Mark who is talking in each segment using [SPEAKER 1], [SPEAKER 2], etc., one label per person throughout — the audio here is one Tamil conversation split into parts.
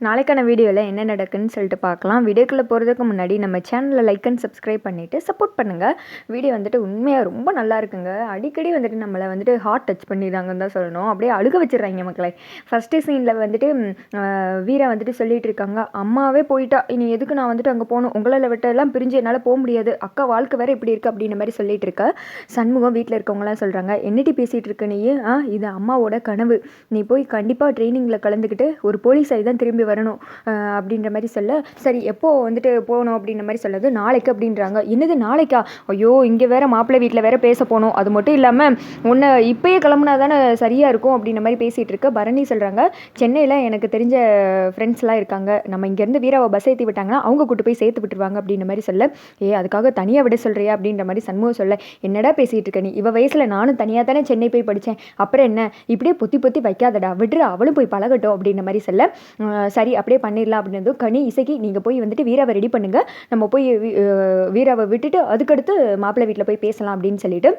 [SPEAKER 1] நாளைக்கான வீடியோவில் என்ன நடக்குன்னு சொல்லிட்டு பார்க்கலாம். வீடியோக்குள்ளே போகிறதுக்கு முன்னாடி நம்ம சேனலில் லைக் அண்ட் சப்ஸ்கிரைப் பண்ணிவிட்டு சப்போர்ட் பண்ணுங்கள். வீடியோ வந்துட்டு உண்மையாக ரொம்ப நல்லா இருக்குங்க. அடிக்கடி வந்துட்டு நம்மளை வந்துட்டு ஹார்ட் டச் பண்ணிடுறாங்கன்னு தான் சொல்லணும். அப்படியே அழுக வச்சிடுறாங்க மக்களை. ஃபஸ்ட்டு சீனில் வந்துட்டு வீரா வந்துட்டு சொல்லிகிட்டு இருக்காங்க, அம்மாவே போயிட்டா, இனி எதுக்கு நான் வந்துட்டு அங்கே போகணும், உங்களால் விட்டெல்லாம் பிரிஞ்சு என்னால் போக முடியாது, அக்கா வாழ்க்கை வேறு இப்படி இருக்குது அப்படின்ற மாதிரி சொல்லிகிட்டு இருக்க. சண்முகம் வீட்டில் இருக்கவங்களாம் சொல்கிறாங்க, என்னடி பேசிகிட்டு இருக்க நீ, இது அம்மாவோட கனவு, நீ போய் கண்டிப்பாக ட்ரைனிங்கில் கலந்துக்கிட்டு ஒரு போலீஸ் ஆகி தான் திரும்பி வரணும் அப்படின்ற மாதிரி சொல்ல, சரி எப்போ வந்துட்டு போகணும் அப்படின்ற மாதிரி சொல்லுது, நாளைக்கு அப்படின்றாங்க. என்னது நாளைக்கா, ஐயோ இங்கே வேற மாப்பிள்ளை வீட்டில் வேற பேச போகணும், அது மட்டும் இல்லாமல் உன்னை இப்பயே கிளம்புனா தானே சரியாக இருக்கும் அப்படின்ற மாதிரி பேசிகிட்டு இருக்க. பரணி சொல்கிறாங்க, சென்னையில் எனக்கு தெரிஞ்ச ஃப்ரெண்ட்ஸ்லாம் இருக்காங்க, நம்ம இங்கேருந்து வீராவை பஸ் ஏற்றி விட்டாங்கன்னா அவங்க கூட்டு போய் சேர்த்து விட்டுருவாங்க அப்படின்ற மாதிரி சொல்ல, அதுக்காக தனியாக விட சொல்கிறியா அப்படின்ற மாதிரி சண்முகம் சொல்ல, என்னடா பேசிகிட்டு இருக்க நீ, இவ வயசில் நானும் தனியாக தானே சென்னை போய் படித்தேன், அப்புறம் என்ன இப்படியே பொத்தி பொத்தி வைக்காதடா, விட்டுரு அவளும் போய் பழகட்டும் அப்படின்ற மாதிரி சொல்ல, சரி அப்படியே பண்ணிடலாம் அப்படின்னதும் கனி, இசைக்கு நீங்கள் போய் வந்துட்டு வீராவை ரெடி பண்ணுங்கள், நம்ம போய் வீராவை விட்டுட்டு அதுக்கடுத்து மாப்பிள்ளை வீட்டில் போய் பேசலாம் அப்படின்னு சொல்லிட்டு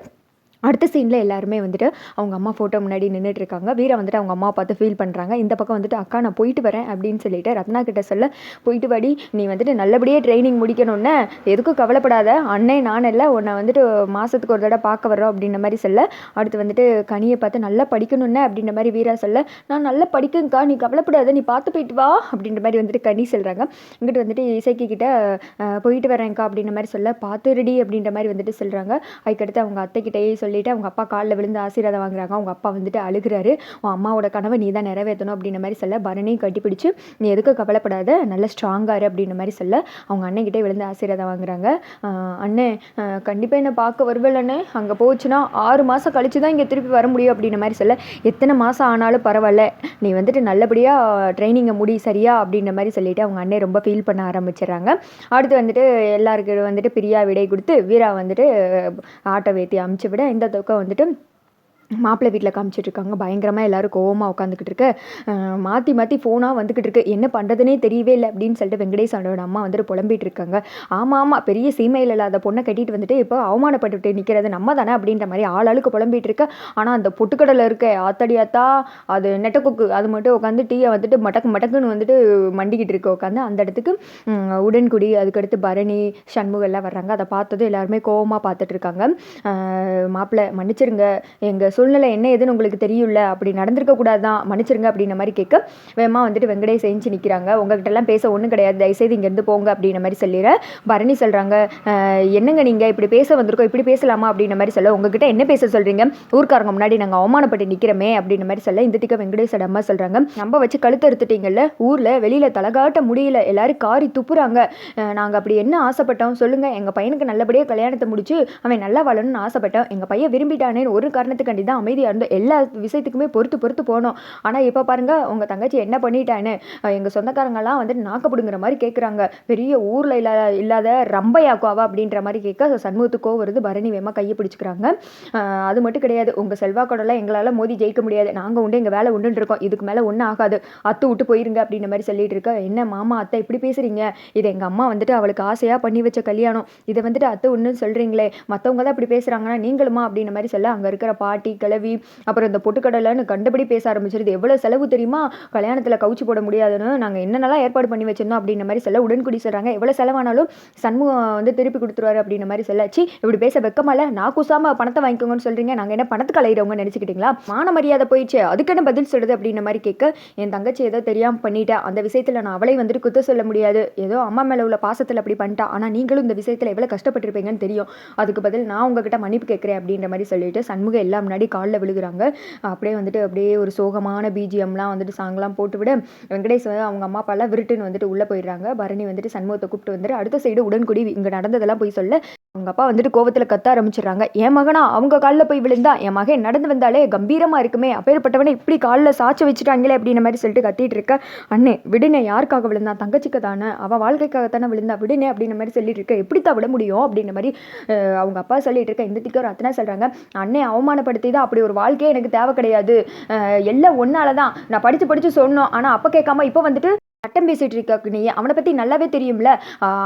[SPEAKER 1] அடுத்த சீனில் எல்லாருமே வந்துட்டு அவங்க அம்மா ஃபோட்டோ முன்னாடி நின்றுட்டு இருக்காங்க. வீரா வந்துட்டு அவங்க அம்மாவை பார்த்து ஃபீல் பண்ணுறாங்க. இந்த பக்கம் வந்துட்டு அக்கா நான் போயிட்டு வரேன் அப்படின்னு சொல்லிட்டு ரத்னா கிட்ட சொல்ல, போயிட்டு வாடி, நீ வந்துட்டு நல்லபடியாக ட்ரைனிங் முடிக்கணும்னு எதுக்கும் கவலைப்படாத, அண்ணே நான் இல்லை உன்னை வந்துட்டு மாதத்துக்கு ஒரு தடவை பார்க்க வர்றோம் அப்படின்ற மாதிரி சொல்ல, அடுத்து வந்துட்டு கனியை பார்த்து நல்லா படிக்கணும்னு அப்படின்ற மாதிரி வீரா சொல்ல, நான் நல்லா படிக்குங்கக்கா நீ கவலைப்படாத, நீ பார்த்து போயிட்டு வா அப்படின்ற மாதிரி வந்துட்டு கனி சொல்கிறாங்க. இங்கிட்டு வந்துட்டு இசைக்கு கிட்ட போயிட்டு வரேன்க்கா அப்படின்ற மாதிரி சொல்ல, பார்த்து ரெடி அப்படின்ற மாதிரி வந்துட்டு சொல்கிறாங்க. அதுக்கடுத்து அவங்க அத்தைக்கிட்டேயே சொல்லிட்டு அவங்க அப்பா காலில் விழுந்து ஆசீர்வாதம் வாங்குறாங்க. அவங்க அப்பா வந்துட்டு அழுகிறாரு, உன் அம்மாவோட கனவை நீ தான் நிறைவேற்றணும் அப்படின்ற மாதிரி சொல்ல, பரணியும் கட்டிப்பிடிச்சு நீ எதுக்கு கவலைப்படாத, நல்ல ஸ்ட்ராங்காரு அப்படின்ற மாதிரி சொல்ல, அவங்க அண்ணன்கிட்டே விழுந்து ஆசீர்வாதம் வாங்குறாங்க. அண்ணே கண்டிப்பாக என்னை பார்க்க வருவலண்ணே, அங்கே போச்சுன்னா 6 மாதம் கழிச்சு தான் இங்கே திருப்பி வர முடியும் அப்படின்ற மாதிரி சொல்ல, எத்தனை மாதம் ஆனாலும் பரவாயில்ல, நீ வந்துட்டு நல்லபடியாக ட்ரைனிங்கை முடி சரியா அப்படின்ற மாதிரி சொல்லிட்டு அவங்க அண்ணன் ரொம்ப ஃபீல் பண்ண ஆரம்பிச்சிடுறாங்க. அடுத்து வந்துட்டு எல்லாருக்கு வந்துட்டு பிரியா விடை கொடுத்து வீரா வந்துட்டு ஆட்டோ ஏற்றி அமுச்சு விட, இந்த பக்கம் வந்துட்டு மாப்பிள்ளை வீட்டில் காமிச்சிட்ருக்காங்க. பயங்கரமாக எல்லோரும் கோவமாக உட்காந்துக்கிட்டு இருக்கு. மாற்றி மாற்றி ஃபோனாக வந்துக்கிட்டு இருக்கு, என்ன பண்ணுறதுனே தெரியவே இல்லை அப்படின்னு சொல்லிட்டு வெங்கடேசனோட அம்மா வந்துட்டு புலம்பிகிட்டு இருக்காங்க. ஆமாம் பெரிய சீமையில் இல்லாத பொண்ணை கட்டிட்டு வந்துட்டு இப்போ அவமானப்பட்டுட்டு நிற்கிறது நம்ம தானே அப்படின்ற மாதிரி ஆளுக்கு புலம்பிகிட்டு இருக்க. ஆனால் அந்த பொட்டுக்கடலை இருக்க ஆத்தடியாத்தா அது நெட்டக்குக்கு அது மட்டும் உட்காந்து டீயை வந்துட்டு மடக்குன்னு வந்துட்டு மண்டிக்கிட்டு இருக்க உட்காந்து. அந்த இடத்துக்கு உடன்குடி அதுக்கடுத்து பரணி சண்முகம் எல்லாம் வர்றாங்க. அதை பார்த்தது எல்லாருமே கோவமாக பார்த்துட்ருக்காங்க. மாப்பிள்ளை மன்னிச்சிருங்க, எங்கள் சூழ்நிலை என்ன ஏதுன்னு உங்களுக்கு தெரியும்ல, அப்படி நடந்திருக்கக்கூடாது தான், மன்னிச்சிருங்க அப்படின்ற மாதிரி கேட்க, வேமா வந்துட்டு வெங்கடேஷ் செஞ்சு நிற்கிறாங்க. உங்ககிட்டலாம் பேச ஒன்றும் கிடையாது, தயவுசெய்து இங்கேருந்து போங்க அப்படின்ற மாதிரி சொல்லிடுற. பரணி சொல்கிறாங்க, என்னங்க நீங்கள் இப்படி பேச வந்திருக்கோம், இப்படி பேசலாமா அப்படின்ற மாதிரி சொல்ல, உங்ககிட்ட என்ன பேச சொல்கிறீங்க, ஊர்க்காரங்க முன்னாடி நாங்கள் அவமானப்பட்டு நிற்கிறோமே அப்படின்ற மாதிரி சொல்ல, இந்த திக்க வெங்கடேஷோட அம்மா சொல்கிறாங்க, நம்ம வச்சு கழுத்து எடுத்துட்டீங்கல்ல, ஊரில் வெளியில் தலகாட்ட முடியல, எல்லாரும் காரி துப்புறாங்க, நாங்கள் அப்படி என்ன ஆசைப்பட்டோம் சொல்லுங்கள், எங்கள் பையனுக்கு நல்லபடியாக கல்யாணத்தை முடிச்சு அவன் நல்லா வாழணும்னு ஆசைப்பட்டோம், எங்கள் பையன் விரும்பிட்டானேன்னு ஒரு காரணத்துக்கு தான் அமைதியாக இருந்தோம், எல்லா விஷயத்துக்குமே பொறுத்து போனோம். ஆனால் இப்போ பாருங்கள் உங்கள் தங்கச்சி என்ன பண்ணிட்டான்னு எங்கள் சொந்தக்காரங்கெல்லாம் வந்துட்டு நாக்கப்படுங்கிற மாதிரி கேட்குறாங்க, பெரிய ஊரில் இல்லாத ரம்பையாக்குவா அப்படின்ற மாதிரி கேட்க சண்முகத்துக்கோ வருது. பரணி வேமா கையை பிடிச்சிக்கிறாங்க. அது மட்டும் கிடையாது, உங்கள் செல்வாக்கோடலாம் எங்களால் மோதி ஜெயிக்க முடியாது, நாங்கள் உண்டு எங்கள் வேலை உண்டுன்னு இருக்கோம், இதுக்கு மேலே ஒன்றும் ஆகாது, அத்து விட்டு போயிருங்க அப்படின்ற மாதிரி சொல்லிட்டு இருக்க. என்ன மாமா அத்தை இப்படி பேசுகிறீங்க, இது எங்கள் அம்மா வந்துட்டு அவளுக்கு ஆசையாக பண்ணி வச்ச கல்யாணம், இதை வந்துட்டு அத்தை ஒன்றுன்னு சொல்கிறீங்களே, மற்றவங்க தான் இப்படி பேசுகிறாங்கன்னா நீங்களுமா அப்படின்ற மாதிரி சொல்ல, அங்கே இருக்கிற பாட்டி கிளவி அப்புறம் இந்த பொட்டுக்கடலைன்னு கண்டபடி பேச ஆரம்பிச்சிருது. எவ்வளோ செலவு தெரியுமா, கல்யாணத்தில் கவுச்சி போட முடியாதுன்னு நாங்கள் என்னென்னலாம் ஏற்பாடு பண்ணி வச்சிருந்தோம் அப்படின்ற மாதிரி சொல்ல, உடன்குடி சொல்கிறாங்க, எவ்வளோ செலவானாலும் சண்முகம் வந்து திருப்பி கொடுத்துருவாரு அப்படின்ற மாதிரி சொல்லாச்சு. இப்படி பேச வெக்கமால, நான் கூசாம பணத்தை வாங்கிக்கோங்கன்னு சொல்கிறீங்க, நாங்கள் என்ன பணத்துக்கு அலையிறவங்க நினச்சிக்கிட்டீங்களா, மான மரியாதை போயிடுச்சு அதுக்கு என்ன பதில் சொல்கிறது அப்படின்ற மாதிரி கேட்க, என் தங்கச்சி ஏதோ தெரியாமல் பண்ணிட்டேன், அந்த விஷயத்தில் நான் அவளை வந்துட்டு குத்த சொல்ல முடியாது, ஏதோ அம்மா மேலே உள்ள பாசத்தில் அப்படி பண்ணிட்டா, ஆனால் நீங்களும் இந்த விஷயத்தில் எவ்வளோ கஷ்டப்பட்டிருப்பீங்கன்னு தெரியும், அதுக்கு பதில் நான் உங்ககிட்ட மன்னிப்பு கேட்குறேன் அப்படின்ற மாதிரி சொல்லிட்டு சண்முகம் எல்லாம் முன்னாடி காலில் விழுகிறாங்க. அப்படியே வந்துட்டு அப்படியே ஒரு சோகமான பிஜிஎம்லாம் வந்துட்டு சாங்லாம் போட்டு விட, வெங்கடேஷ் அவங்க அம்மா அப்பாலாம் விருட்டுன்னு வந்துட்டு உள்ளே போயிடுறாங்க. பரணி வந்துட்டு சண்முகத்தை கூப்பிட்டு வந்துட்டு அடுத்த சைடு உடன்குடி இங்கே நடந்ததெல்லாம் போய் சொல்ல, அவங்க அப்பா வந்துட்டு கோவத்தில் கத்த ஆரம்பிச்சிடுறாங்க, என் மகனா அவங்க காலில் போய் விழுந்தா என் மகன் நடந்து வந்தாலே கம்பீரமாக இருக்குமே, அப்பேற்பட்டவனே இப்படி காலில் சாட்சி வச்சுட்டாங்களே அப்படின்ற மாதிரி சொல்லிட்டு கத்திட்டு இருக்க. அண்ணே விடுனே, யாருக்காக விழுந்தா, தங்கச்சிக்கு தானே, அவள் வாழ்க்கைக்காகத்தானே விழுந்தா, விடுனே அப்படின்ற மாதிரி சொல்லிட்டு இருக்க, எப்படித்தான் விட முடியும் அப்படின்ற மாதிரி அவங்க அப்பா சொல்லிட்டு இருக்க. இந்த திக்க ஒரு அத்தனை சொல்கிறாங்க, அண்ணே அவமானப்படுத்தி தான், அப்படி ஒரு வாழ்க்கையே எனக்கு தேவை கிடையாது, எல்லாம் ஒன்னால தான், நான் படித்து சொன்னோம், ஆனால் அப்போ கேட்காம இப்போ வந்துட்டு சட்டம் பேசிட்டு இருக்க நீ அவனை பற்றி நல்லாவே தெரியும்ல.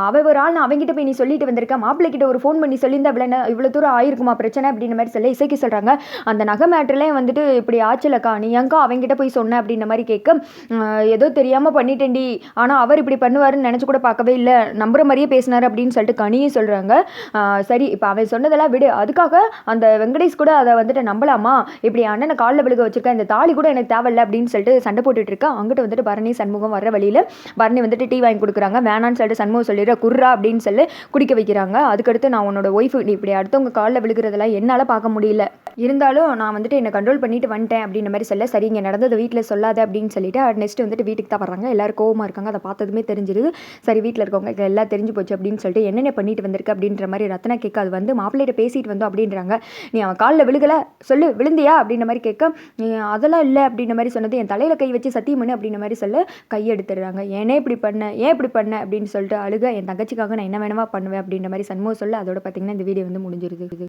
[SPEAKER 1] அவ ஒரு ஆள் அவங்கிட்ட போய் நீ சொல்லிட்டு வந்திருக்க, மாப்பிள்ளை கிட்ட ஒரு ஃபோன் பண்ணி சொல்லியிருந்தா இவ்வளோ தூரம் ஆயிருக்குமா பிரச்சனை அப்படின்ற மாதிரி சொல்ல இசைக்கு சொல்கிறாங்க. அந்த நகை மேட்டர்லேயே வந்துட்டு இப்படி ஆச்சுலக்கா, நீ ஏங்கா அவங்கிட்ட போய் சொன்ன அப்படின்ற மாதிரி கேட்க, ஏதோ தெரியாமல் பண்ணிட்டேன்டி, ஆனால் அவர் இப்படி பண்ணுவாருன்னு நினச்சி கூட பார்க்கவே இல்லை, நம்புற மாதிரியே பேசினார் அப்படின்னு சொல்லிட்டு கனியும் சொல்கிறாங்க. சரி இப்போ அவன் சொன்னதெல்லாம் விடு, அதுக்காக அந்த வெங்கடேஷ் கூட அதை வந்துட்டு நம்பலாமா, இப்படி அண்ணனை காலில் விழுக வச்சிருக்கேன், இந்த தாலி கூட எனக்கு தேவையில்லை அப்படின்னு சொல்லிட்டு சண்டை போட்டுட்டு இருக்கா. அங்கிட்ட வந்துட்டு பரணி சண்முகம் வர வழியில் பரணி வந்துட்டு டீ வாங்கி கொடுக்குறாங்க. வேணான்னு சொல்லிட்டு சண்முகம் சொல்லிடுற குர்ரா அப்படின்னு சொல்லி குடிக்க வைக்கிறாங்க. அதுக்கடுத்து நான் உன்னோட ஒய்ஃபு, நீ இப்படி அடுத்தவங்க காலில் விழுகிறதெல்லாம் என்னால் பார்க்க முடியல, இருந்தாலும் நான் வந்துட்டு என்னை கண்ட்ரோல் பண்ணிட்டு வந்துட்டேன் அப்படின்ற மாதிரி சொல்ல, சரி இங்கே நடந்தது வீட்டில் சொல்லாத அப்படின்னு சொல்லிட்டு நெக்ஸ்ட் வந்துட்டு வீட்டுக்கு தான் வர்றாங்க. எல்லாரும் கோவமாக இருக்காங்க. அதை பார்த்ததுமே தெரிஞ்சிருது. சரி வீட்டில் இருக்கவங்க எல்லாம் தெரிஞ்சு போச்சு அப்படின்னு சொல்லிட்டு என்னென்ன பண்ணிட்டு வந்திருக்கு அப்படின்ற மாதிரி ரத்னா கேட்க, அது வந்து மாப்பிள்ளையிட்ட பேசிட்டு வந்தோம் அப்படின்றாங்க. நீ அவன் காலில் விழுகலை சொல்லு, விழுந்தியா அப்படின்ற மாதிரி கேட்க, அதெல்லாம் இல்லை அப்படின்ற மாதிரி சொன்னது, என் தலையில் கை வச்சு சத்தியம் பண்ணு அப்படின்ற மாதிரி சொல்ல கை எடுத்துடுறாங்க. ஏன் இப்படி பண்ண அப்படின்னு சொல்லிட்டு அழுக, என் தங்கச்சிக்காக நான் என்ன வேணுமா பண்ணுவேன் அப்படின்ற மாதிரி சண்முகம் சொல்ல, அதோட பார்த்தீங்கன்னா இந்த வீடியோ வந்து முடிஞ்சிருது.